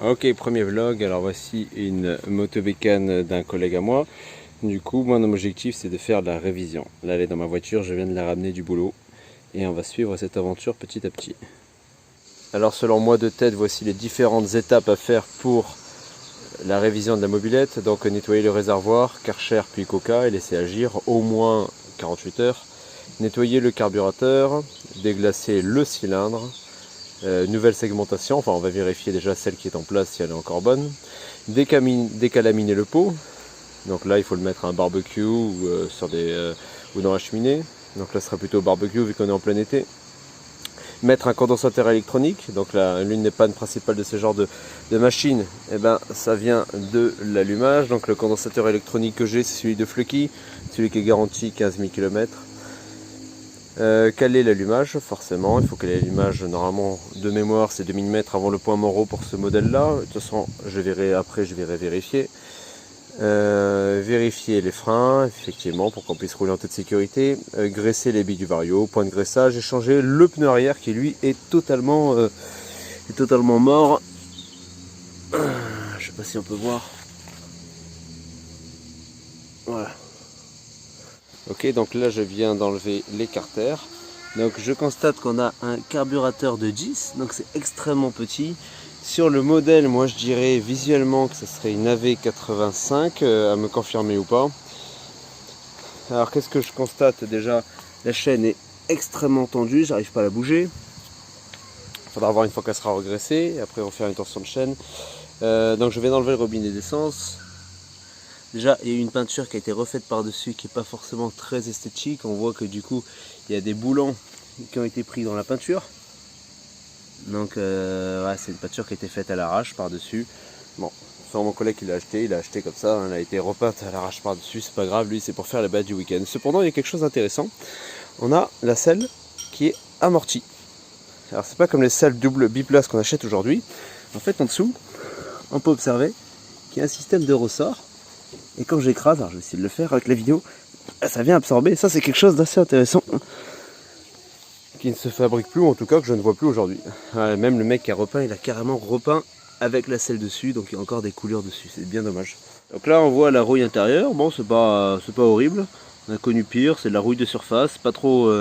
Ok, premier vlog. Alors voici une motobécane d'un collègue à moi. Du coup, moi, mon objectif, c'est de faire de la révision. Là, elle est dans ma voiture, je viens de la ramener du boulot. Et on va suivre cette aventure petit à petit. Alors selon moi de tête, voici les différentes étapes à faire pour la révision de la mobilette. Donc nettoyer le réservoir, Karcher puis Coca et laisser agir au moins 48 heures. Nettoyer le carburateur, déglacer le cylindre. Nouvelle segmentation, enfin on va vérifier déjà celle qui est en place si elle est encore bonne. Décalaminer le pot. Donc là il faut le mettre à un barbecue ou, ou dans la cheminée. Donc là ce sera plutôt barbecue vu qu'on est en plein été. Mettre un condensateur électronique, donc l'une des pannes principales de ce genre de machine, eh ben, ça vient de l'allumage. Donc le condensateur électronique que j'ai, c'est celui de Fluky, celui qui est garanti 15 000 km. Caler l'allumage, forcément, il faut caler l'allumage, normalement de mémoire c'est 2 mm avant le point Morot pour ce modèle là. De toute façon je verrai après, je verrai vérifier. Vérifier les freins, effectivement, pour qu'on puisse rouler en toute sécurité. Graisser les billes du vario, point de graissage, et changer le pneu arrière qui lui est totalement mort. Je sais pas si on peut voir. Voilà. Ok, donc là je viens d'enlever l'écarter. Donc je constate qu'on a un carburateur de 10, donc c'est extrêmement petit. Sur le modèle, moi je dirais visuellement que ce serait une AV85, à me confirmer ou pas. Alors qu'est-ce que je constate déjà? La chaîne est extrêmement tendue, j'arrive pas à la bouger. Il faudra voir une fois qu'elle sera regraissée, après refaire une torsion de chaîne. Donc je viens d'enlever le robinet d'essence. Déjà il y a une peinture qui a été refaite par-dessus qui n'est pas forcément très esthétique. On voit que du coup il y a des boulons qui ont été pris dans la peinture. Donc ouais, c'est une peinture qui a été faite à l'arrache par-dessus. Bon, sans mon collègue qui l'a acheté comme ça, hein, elle a été repeinte à l'arrache par-dessus, c'est pas grave, lui c'est pour faire les balades du week-end. Cependant il y a quelque chose d'intéressant, on a la selle qui est amortie. Alors c'est pas comme les selles double biplace qu'on achète aujourd'hui. En fait en dessous, on peut observer qu'il y a un système de ressort. Et quand j'écrase, alors je vais essayer de le faire avec la vidéo, ça vient absorber, ça c'est quelque chose d'assez intéressant. Qui ne se fabrique plus, ou en tout cas que je ne vois plus aujourd'hui. Même le mec qui a repeint, il a carrément repeint avec la selle dessus, donc il y a encore des couleurs dessus, c'est bien dommage. Donc là on voit la rouille intérieure, bon c'est pas horrible, on a connu pire, c'est de la rouille de surface, pas trop,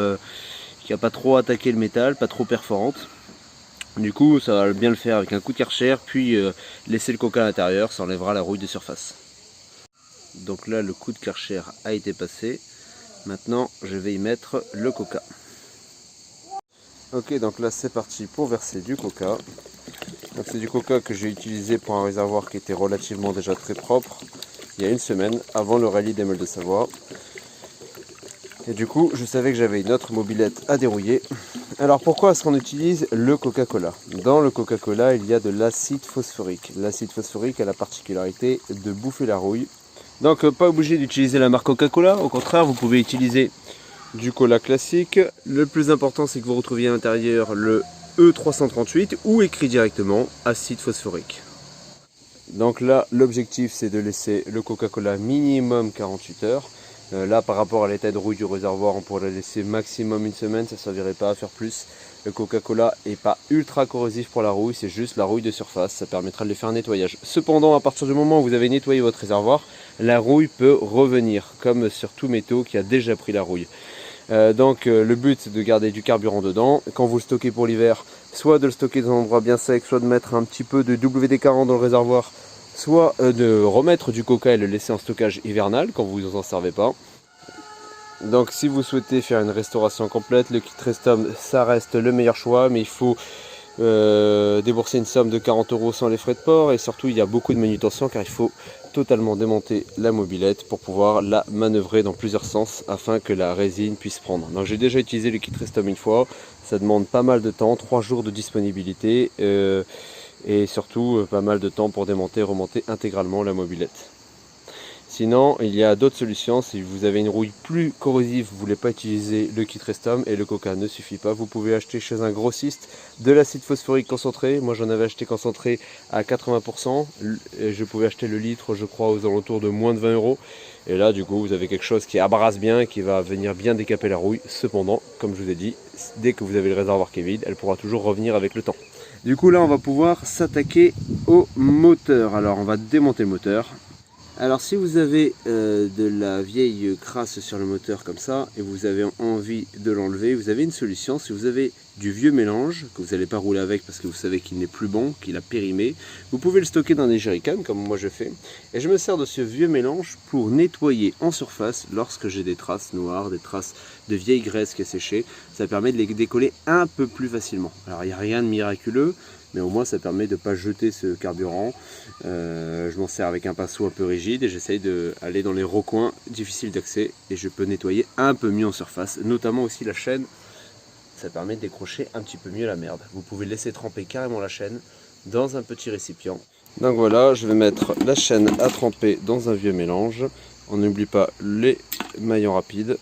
qui a pas trop attaqué le métal, pas trop perforante. Du coup ça va bien le faire avec un coup de Karcher, puis laisser le coca à l'intérieur, ça enlèvera la rouille de surface. Donc là le coup de Karcher a été passé, maintenant je vais y mettre le coca. Ok, donc là c'est parti pour verser du coca. C'est du coca que j'ai utilisé pour un réservoir qui était relativement déjà très propre il y a une semaine avant le rallye des Meules de Savoie. Et du coup je savais que j'avais une autre mobilette à dérouiller. Alors pourquoi est-ce qu'on utilise le Coca-Cola? Dans le Coca-Cola il y a de l'acide phosphorique. L'acide phosphorique a la particularité de bouffer la rouille. Donc pas obligé d'utiliser la marque Coca-Cola, au contraire vous pouvez utiliser du cola classique. Le plus important c'est que vous retrouviez à l'intérieur le E338 ou écrit directement acide phosphorique. Donc là l'objectif c'est de laisser le Coca-Cola minimum 48 heures. Là par rapport à l'état de rouille du réservoir on pourrait le laisser maximum une semaine, ça ne servirait pas à faire plus. Le Coca-Cola n'est pas ultra corrosif pour la rouille, c'est juste la rouille de surface, ça permettra de lui faire un nettoyage. Cependant à partir du moment où vous avez nettoyé votre réservoir, la rouille peut revenir, comme sur tout métaux qui a déjà pris la rouille. Donc le but c'est de garder du carburant dedans. Quand vous le stockez pour l'hiver, soit de le stocker dans un endroit bien sec, soit de mettre un petit peu de WD-40 dans le réservoir, soit de remettre du coca et le laisser en stockage hivernal quand vous n'en servez pas. Donc si vous souhaitez faire une restauration complète, le kit Restom ça reste le meilleur choix, mais il faut débourser une somme de 40 € sans les frais de port, et surtout il y a beaucoup de manutention car il faut totalement démonter la mobilette pour pouvoir la manœuvrer dans plusieurs sens afin que la résine puisse prendre. Donc j'ai déjà utilisé le kit Restom une fois, ça demande pas mal de temps, 3 jours de disponibilité et surtout pas mal de temps pour démonter et remonter intégralement la mobilette. Sinon, il y a d'autres solutions. Si vous avez une rouille plus corrosive, vous ne voulez pas utiliser le kit Restom et le coca ne suffit pas. Vous pouvez acheter chez un grossiste de l'acide phosphorique concentré. Moi, j'en avais acheté concentré à 80%. Et je pouvais acheter le litre, je crois, aux alentours de moins de 20 €. Et là, du coup, vous avez quelque chose qui abrase bien et qui va venir bien décaper la rouille. Cependant, comme je vous ai dit, dès que vous avez le réservoir qui est vide, elle pourra toujours revenir avec le temps. Du coup là on va pouvoir s'attaquer au moteur. Alors on va démonter le moteur. Alors si vous avez de la vieille crasse sur le moteur comme ça et vous avez envie de l'enlever, vous avez une solution. Si vous avez du vieux mélange que vous n'allez pas rouler avec parce que vous savez qu'il n'est plus bon, qu'il a périmé, vous pouvez le stocker dans des jerrycans comme moi je fais. Et je me sers de ce vieux mélange pour nettoyer en surface lorsque j'ai des traces noires, des traces de vieille graisse qui est séchée. Ça permet de les décoller un peu plus facilement. Alors il n'y a rien de miraculeux, mais au moins ça permet de ne pas jeter ce carburant. Je m'en sers avec un pinceau un peu rigide et j'essaye d'aller dans les recoins difficiles d'accès et je peux nettoyer un peu mieux en surface, notamment aussi la chaîne. Ça permet de décrocher un petit peu mieux la merde. Vous pouvez laisser tremper carrément la chaîne dans un petit récipient. Donc voilà, je vais mettre la chaîne à tremper dans un vieux mélange. On n'oublie pas les maillons rapides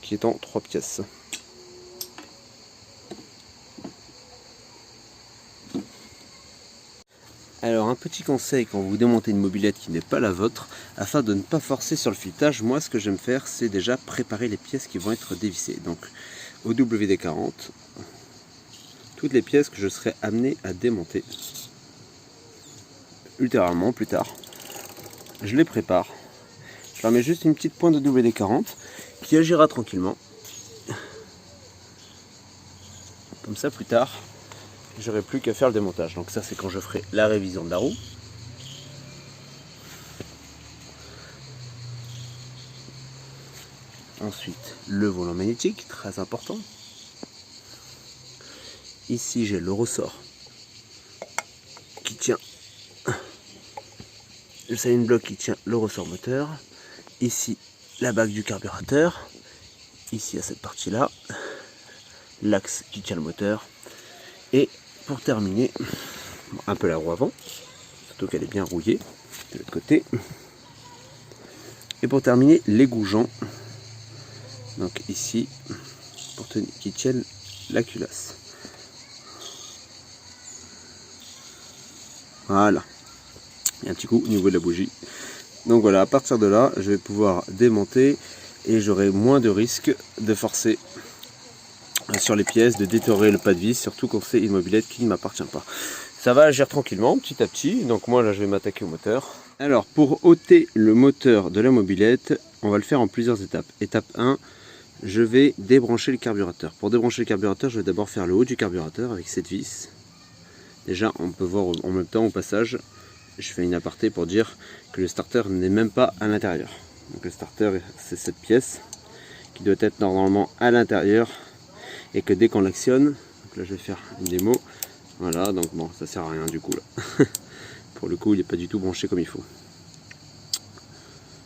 qui est en 3 pièces. Alors un petit conseil quand vous démontez une mobilette qui n'est pas la vôtre, afin de ne pas forcer sur le filetage, moi ce que j'aime faire c'est déjà préparer les pièces qui vont être dévissées. Donc au WD-40, toutes les pièces que je serai amené à démonter ultérieurement plus tard, je les prépare. Je leur mets juste une petite pointe de WD-40 qui agira tranquillement. Comme ça plus tard, j'aurai plus qu'à faire le démontage. Donc ça c'est quand je ferai la révision de la roue. Ensuite le volant magnétique, très important. Ici j'ai le ressort qui tient le silent block qui tient le ressort moteur. Ici la bague du carburateur. Ici à cette partie là l'axe qui tient le moteur. Et pour terminer, un peu la roue avant, surtout qu'elle est bien rouillée de l'autre côté. Et pour terminer, les goujons, donc ici, pour qui tiennent la culasse. Voilà. Et un petit coup au niveau de la bougie. Donc voilà, à partir de là, je vais pouvoir démonter et j'aurai moins de risques de forcer sur les pièces, de déterrer le pas de vis, surtout quand c'est une mobilette qui ne m'appartient pas. Ça va agir tranquillement, petit à petit. Donc moi là je vais m'attaquer au moteur. Alors pour ôter le moteur de la mobilette, on va le faire en plusieurs étapes. Étape 1, je vais débrancher le carburateur. Pour débrancher le carburateur, je vais d'abord faire le haut du carburateur avec cette vis. Déjà on peut voir en même temps au passage, je fais une aparté pour dire que le starter n'est même pas à l'intérieur. Donc le starter c'est cette pièce qui doit être normalement à l'intérieur. Et que dès qu'on l'actionne, donc là je vais faire une démo, voilà, donc bon ça sert à rien du coup là. Pour le coup il n'est pas du tout branché comme il faut.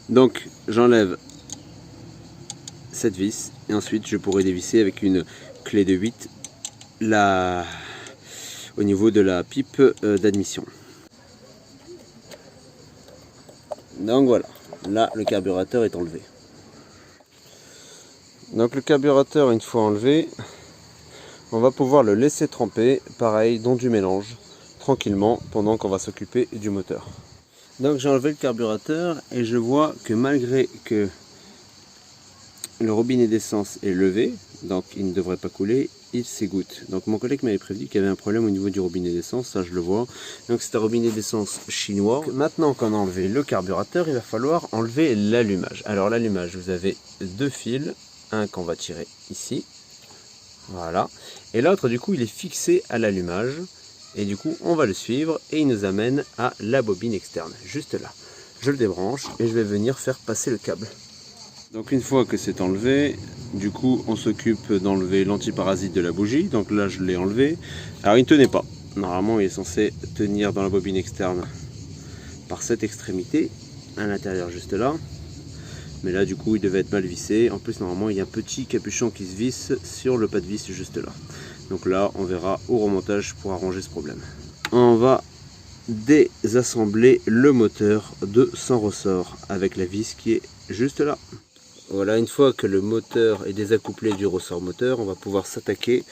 Donc j'enlève cette vis et ensuite je pourrai dévisser avec une clé de 8 au niveau de la pipe d'admission. Donc voilà, là le carburateur est enlevé. Donc le carburateur une fois enlevé, on va pouvoir le laisser tremper, pareil, dans du mélange, tranquillement, pendant qu'on va s'occuper du moteur. Donc j'ai enlevé le carburateur et je vois que malgré que le robinet d'essence est levé, donc il ne devrait pas couler, il s'égoutte. Donc mon collègue m'avait prévenu qu'il y avait un problème au niveau du robinet d'essence, ça je le vois. Donc c'est un robinet d'essence chinois. Maintenant qu'on a enlevé le carburateur, il va falloir enlever l'allumage. Alors l'allumage, vous avez 2 fils, un qu'on va tirer ici. Voilà, et l'autre du coup il est fixé à l'allumage et du coup on va le suivre et il nous amène à la bobine externe, juste là. Je le débranche et je vais venir faire passer le câble. Donc une fois que c'est enlevé, du coup on s'occupe d'enlever l'antiparasite de la bougie. Donc là je l'ai enlevé. Alors il ne tenait pas, normalement il est censé tenir dans la bobine externe par cette extrémité, à l'intérieur juste là. Mais là du coup il devait être mal vissé. En plus normalement il y a un petit capuchon qui se visse sur le pas de vis juste là. Donc là on verra au remontage pour arranger ce problème. On va désassembler le moteur de son ressort avec la vis qui est juste là. Voilà, une fois que le moteur est désaccouplé du ressort moteur, on va pouvoir s'attaquer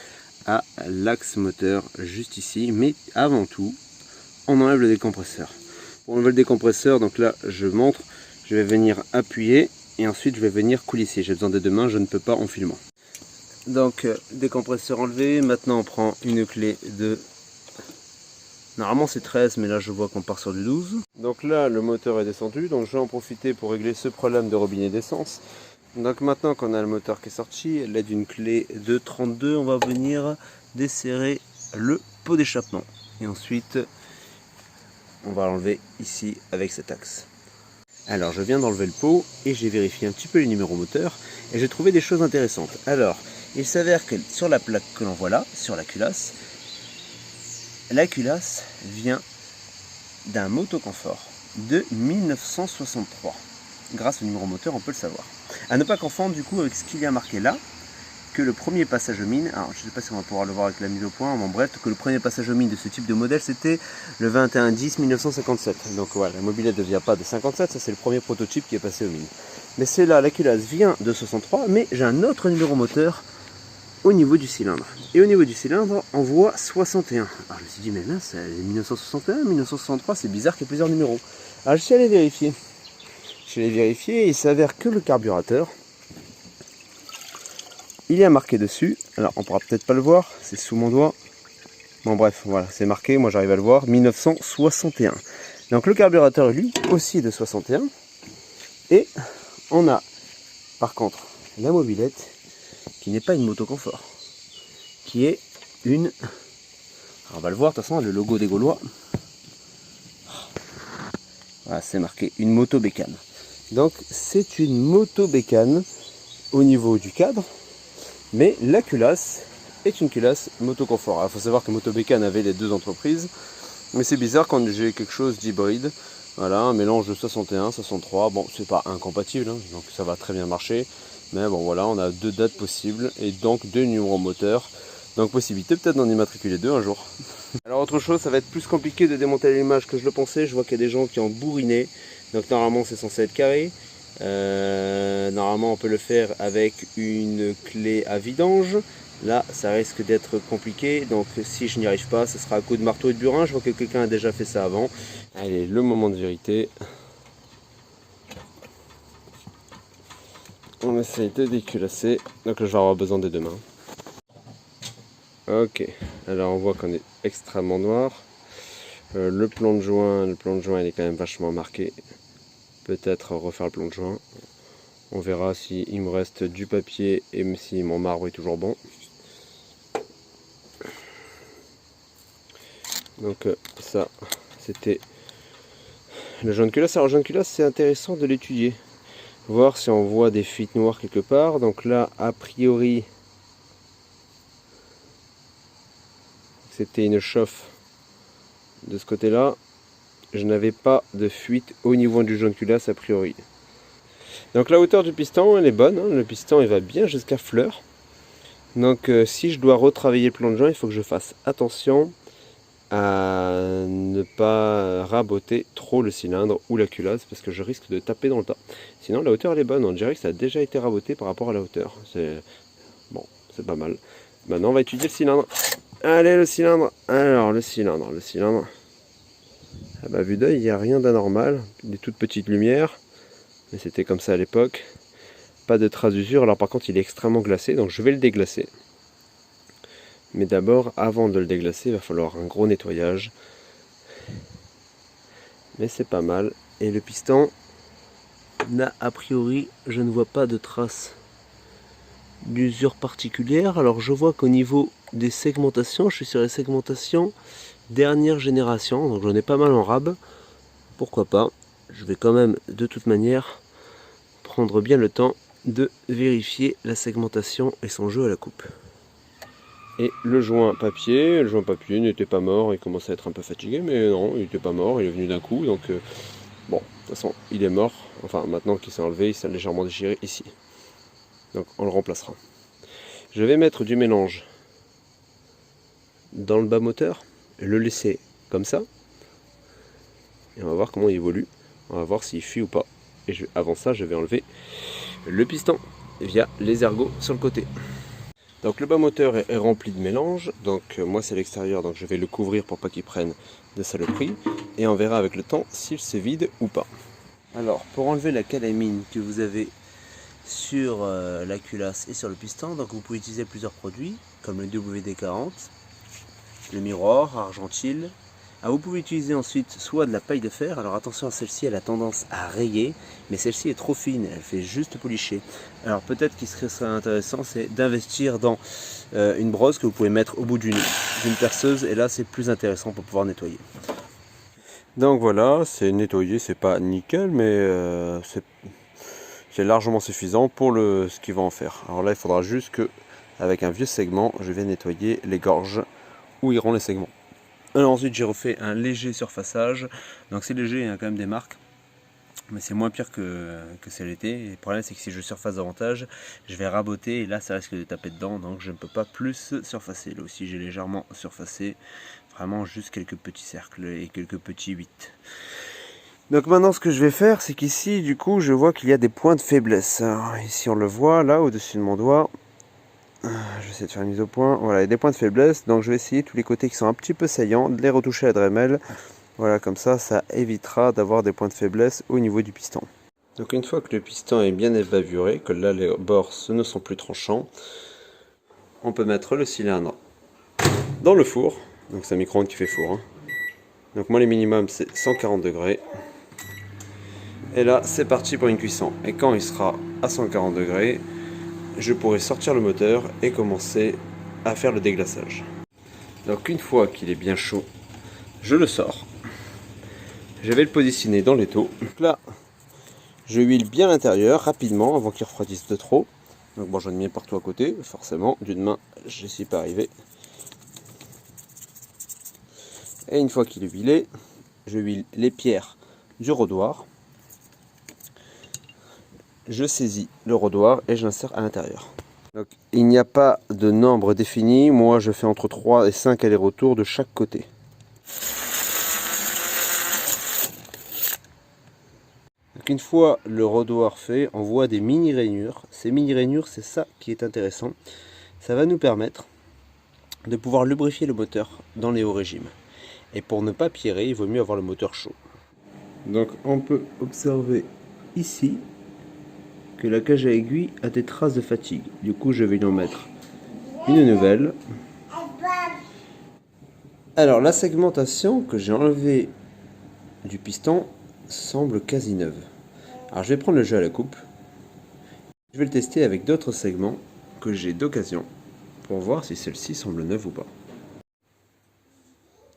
à l'axe moteur juste ici. Mais avant tout, on enlève le décompresseur. Pour enlever le décompresseur, donc là je montre, je vais venir appuyer. Et ensuite je vais venir coulisser, j'ai besoin des 2 mains, je ne peux pas en filmant. Donc décompresseur enlevé, maintenant on prend une clé de 12 mm Normalement c'est 13, mais là je vois qu'on part sur du 12. Donc là le moteur est descendu, donc je vais en profiter pour régler ce problème de robinet d'essence. Donc maintenant qu'on a le moteur qui est sorti, à l'aide d'une clé de 32, on va venir desserrer le pot d'échappement. Et ensuite, on va l'enlever ici avec cet axe. Alors je viens d'enlever le pot et j'ai vérifié un petit peu les numéros moteurs et j'ai trouvé des choses intéressantes. Alors, il s'avère que sur la plaque que l'on voit là, sur la culasse vient d'un motoconfort de 1963. Grâce au numéro moteur, on peut le savoir. À ne pas confondre du coup avec ce qu'il y a marqué là, que le premier passage aux mines, alors je ne sais pas si on va pouvoir le voir avec la mise au point, mais bref, que le premier passage aux mines de ce type de modèle c'était le 21-10-1957. Donc voilà, la mobilette ne vient pas de 57, ça c'est le premier prototype qui est passé aux mines. Mais c'est là, la culasse vient de 63, mais j'ai un autre numéro moteur au niveau du cylindre. Et au niveau du cylindre, on voit 61. Alors je me suis dit, mais là, c'est 1961, 1963, c'est bizarre qu'il y ait plusieurs numéros. Alors je suis allé vérifier. Et il s'avère que le carburateur, il y a marqué dessus, alors on pourra peut-être pas le voir, c'est sous mon doigt. Bon bref, voilà, c'est marqué, moi j'arrive à le voir, 1961. Donc le carburateur, lui, aussi de 61. Et on a, par contre, la mobilette, qui n'est pas une moto confort, qui est une... Alors on va le voir, de toute façon, le logo des Gaulois. Voilà, c'est marqué, une moto bécane. Donc c'est une moto bécane au niveau du cadre, mais la culasse est une culasse moto confort. Il faut savoir que Moto Bécane avait les deux entreprises, mais c'est bizarre quand j'ai quelque chose d'hybride. Voilà, un mélange de 61, 63, bon c'est pas incompatible, hein, donc ça va très bien marcher. Mais bon voilà, on a deux dates possibles et donc deux numéros moteurs. Donc possibilité peut-être d'en immatriculer deux un jour. Alors autre chose, ça va être plus compliqué de démonter l'image que je le pensais. Je vois qu'il y a des gens qui ont bourriné. Donc normalement c'est censé être carré. Normalement on peut le faire avec une clé à vidange. Là ça risque d'être compliqué. Donc si je n'y arrive pas, ce sera à coup de marteau et de burin. Je vois que quelqu'un a déjà fait ça avant. Allez, le moment de vérité. On essaye de déculasser. Donc là je vais avoir besoin des deux mains. Ok, alors on voit qu'on est extrêmement noir. Le plan de joint il est quand même vachement marqué. Peut-être refaire le plan de joint. On verra s'il me reste du papier et si mon marbre est toujours bon. Donc ça, c'était le jaune culasse. Alors le jaune culasse, c'est intéressant de l'étudier. Voir si on voit des fuites noires quelque part. Donc là, a priori, c'était une chauffe de ce côté-là. Je n'avais pas de fuite au niveau du jaune culasse a priori. Donc la hauteur du piston elle est bonne, hein. Le piston il va bien jusqu'à fleur. Donc si je dois retravailler le plan de joint, il faut que je fasse attention à ne pas raboter trop le cylindre ou la culasse parce que je risque de taper dans le tas. Sinon la hauteur elle est bonne, on dirait que ça a déjà été raboté par rapport à la hauteur. C'est bon, c'est pas mal. Maintenant on va étudier le cylindre. Allez le cylindre. Alors le cylindre. Ah bah, vu d'œil, il n'y a rien d'anormal, des toutes petites lumières, mais c'était comme ça à l'époque. Pas de traces d'usure, alors par contre il est extrêmement glacé, donc je vais le déglacer. Mais d'abord, avant de le déglacer, il va falloir un gros nettoyage. Mais c'est pas mal. Et le piston, là a priori, je ne vois pas de traces d'usure particulière. Alors je vois qu'au niveau des segmentations, je suis sur les segmentations dernière génération, donc j'en ai pas mal en rab. Pourquoi pas, je vais quand même de toute manière prendre bien le temps de vérifier la segmentation et son jeu à la coupe. Et le joint papier n'était pas mort, il commençait à être un peu fatigué, mais non, il n'était pas mort, il est venu d'un coup, donc bon, de toute façon, il est mort, enfin maintenant qu'il s'est enlevé, il s'est légèrement déchiré ici. Donc on le remplacera. Je vais mettre du mélange dans le bas moteur, le laisser comme ça, et on va voir comment il évolue, on va voir s'il fuit ou pas. Et avant ça, je vais enlever le piston via les ergots sur le côté. Donc le bas moteur est rempli de mélange, donc moi c'est l'extérieur, donc je vais le couvrir pour pas qu'il prenne de saloperie, et on verra avec le temps s'il se vide ou pas. Alors pour enlever la calamine que vous avez sur la culasse et sur le piston, donc vous pouvez utiliser plusieurs produits, comme le WD-40, le miroir, Argentil, Alors vous pouvez utiliser ensuite soit de la paille de fer, alors attention à celle-ci, elle a tendance à rayer, mais celle-ci est trop fine, elle fait juste policher. Alors peut-être qu'il serait intéressant, c'est d'investir dans une brosse que vous pouvez mettre au bout d'une perceuse, et là c'est plus intéressant pour pouvoir nettoyer. Donc voilà, c'est nettoyé, c'est pas nickel, mais c'est largement suffisant pour ce qu'il va en faire. Alors là il faudra juste que, avec un vieux segment, je vais nettoyer les gorges où iront les segments. Alors ensuite j'ai refait un léger surfaçage, donc c'est léger, il y a quand même des marques, mais c'est moins pire que ça l'était. Et le problème c'est que si je surface davantage, je vais raboter et là ça risque de taper dedans, donc je ne peux pas plus surfacer. Là aussi j'ai légèrement surfacé, vraiment juste quelques petits cercles et quelques petits 8. Donc maintenant ce que je vais faire, c'est qu'ici du coup je vois qu'il y a des points de faiblesse. Alors, ici on le voit là au-dessus de mon doigt. Je vais essayer de faire une mise au point. Voilà, il y a des points de faiblesse, donc je vais essayer tous les côtés qui sont un petit peu saillants, de les retoucher à la Dremel. Voilà, comme ça évitera d'avoir des points de faiblesse au niveau du piston. Donc une fois que le piston est bien bavuré, que là les bords ne sont plus tranchants, on peut mettre le cylindre dans le four. Donc c'est un micro-ondes qui fait four, hein. Donc moi les minimums c'est 140 degrés. Et là c'est parti pour une cuisson. Et quand il sera à 140 degrés, je pourrai sortir le moteur et commencer à faire le déglaçage. Donc une fois qu'il est bien chaud, je le sors. Je vais le positionner dans l'étau. Donc là, je huile bien l'intérieur rapidement avant qu'il refroidisse de trop. Donc bon, j'en ai mis partout à côté, forcément. D'une main, je ne suis pas arrivé. Et une fois qu'il est huilé, je huile les pierres du rodoir. Je saisis le rodoir et je l'insère à l'intérieur. Donc, il n'y a pas de nombre défini. Moi, je fais entre 3 et 5 allers-retours de chaque côté. Donc, une fois le rodoir fait, on voit des mini rainures. Ces mini rainures, c'est ça qui est intéressant. Ça va nous permettre de pouvoir lubrifier le moteur dans les hauts régimes. Et pour ne pas pierrer, il vaut mieux avoir le moteur chaud. Donc, on peut observer ici que la cage à aiguille a des traces de fatigue. Du coup, je vais lui en mettre une nouvelle. Alors, la segmentation que j'ai enlevée du piston semble quasi neuve. Alors, je vais prendre le jeu à la coupe. Je vais le tester avec d'autres segments que j'ai d'occasion pour voir si celle-ci semble neuve ou pas.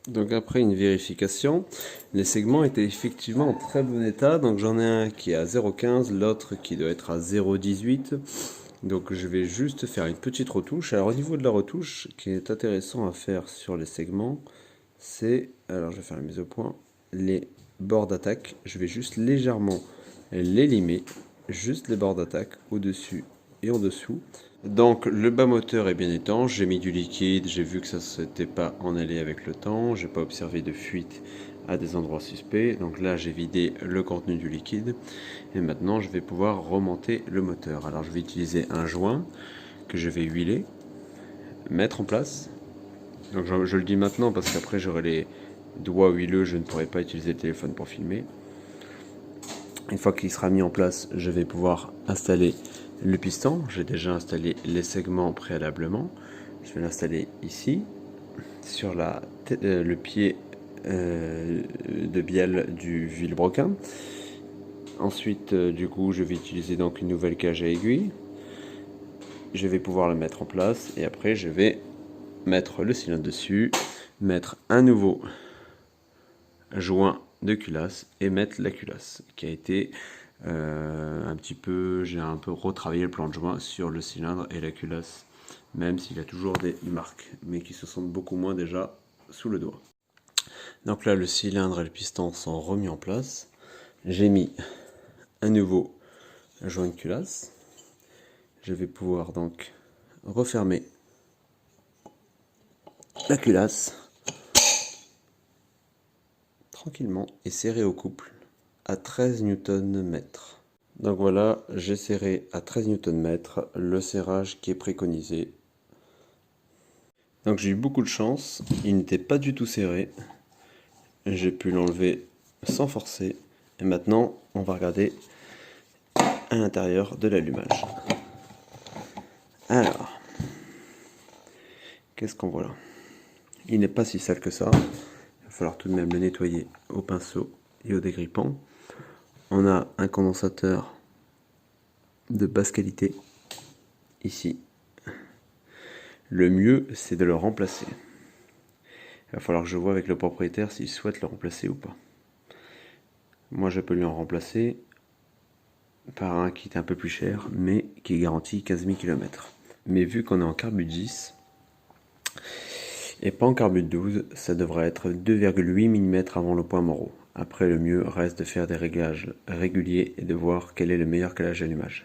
Donc après une vérification, les segments étaient effectivement en très bon état. Donc j'en ai un qui est à 0,15, l'autre qui doit être à 0,18. Donc je vais juste faire une petite retouche. Alors au niveau de la retouche, qui est intéressant à faire sur les segments, c'est, alors je vais faire la mise au point, les bords d'attaque. Je vais juste légèrement les limer, juste les bords d'attaque au-dessus et en dessous. Donc le bas moteur est bien étanche, j'ai mis du liquide, j'ai vu que ça ne s'était pas en allé avec le temps, j'ai pas observé de fuite à des endroits suspects. Donc là j'ai vidé le contenu du liquide et maintenant je vais pouvoir remonter le moteur. Alors je vais utiliser un joint que je vais huiler, mettre en place. Donc je le dis maintenant parce qu'après j'aurai les doigts huileux, je ne pourrai pas utiliser le téléphone pour filmer. Une fois qu'il sera mis en place, je vais pouvoir installer le piston. J'ai déjà installé les segments préalablement. Je vais l'installer ici, sur le pied de bielle du vilebrequin. Ensuite, du coup, je vais utiliser donc une nouvelle cage à aiguille. Je vais pouvoir le mettre en place et après, je vais mettre le cylindre dessus, mettre un nouveau joint de culasse et mettre la culasse qui a été j'ai un peu retravaillé le plan de joint sur le cylindre et la culasse, même s'il y a toujours des marques mais qui se sentent beaucoup moins déjà sous le doigt. Donc là le cylindre et le piston sont remis en place, j'ai mis un nouveau joint de culasse, je vais pouvoir donc refermer la culasse tranquillement et serrer au couple à 13 Nm. Donc voilà, j'ai serré à 13 Nm le serrage qui est préconisé. Donc j'ai eu beaucoup de chance, il n'était pas du tout serré. J'ai pu l'enlever sans forcer. Et maintenant, on va regarder à l'intérieur de l'allumage. Alors, qu'est-ce qu'on voit là? Il n'est pas si sale que ça. Il va falloir tout de même le nettoyer au pinceau et au dégrippant. On a un condensateur de basse qualité ici. Le mieux, c'est de le remplacer. Il va falloir que je vois avec le propriétaire s'il souhaite le remplacer ou pas. Moi, je peux lui en remplacer par un qui est un peu plus cher, mais qui est garanti 15 000 km. Mais vu qu'on est en carbure 10 et pas en carbure 12, ça devrait être 2,8 mm avant le point Moreau. Après, le mieux reste de faire des réglages réguliers et de voir quel est le meilleur calage d'allumage.